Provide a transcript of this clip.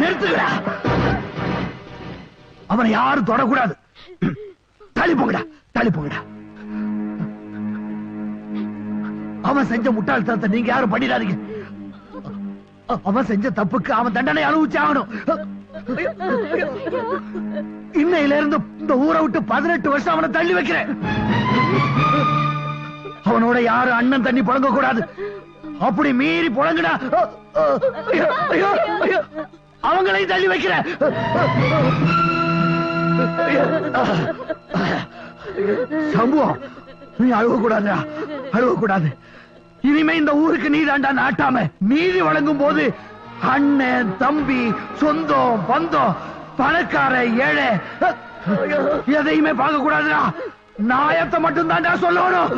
நிறுத்துக்கடா. அவனை யாரும் தொடக்கூடாது. தள்ளி போங்கடா, தள்ளி போங்கடா. அவன் செஞ்ச முட்டாள்தனத்தை நீங்க யாரும் பண்ணிடாதீங்க. அவன் செஞ்ச தப்புக்கு அவன் தண்டனை அனுபவிச்சு ஆகணும். இன்னையில இருந்து இந்த ஊரை விட்டு 18 வருஷம் அவனை தள்ளி வைக்கிறேன். அவனோட யாரும் அண்ணன் தண்ணி புழங்க கூடாது. அப்படி மீறி புழங்குடா அவங்களையும் தள்ளி வைக்கிறேன். சம்பவம், நீ அழுவக்கூடாதுடா, அழுவக்கூடாது. இனிமே இந்த ஊருக்கு நீ தாண்டா நாட்டாம. நீதி வழங்கும் போது அண்ணன், தம்பி, சொந்தம், பந்தம், பணக்கார, ஏழை எதையுமே பார்க்க கூடாதுடா. நாயத்தை மட்டும் தாண்டா சொல்லணும்.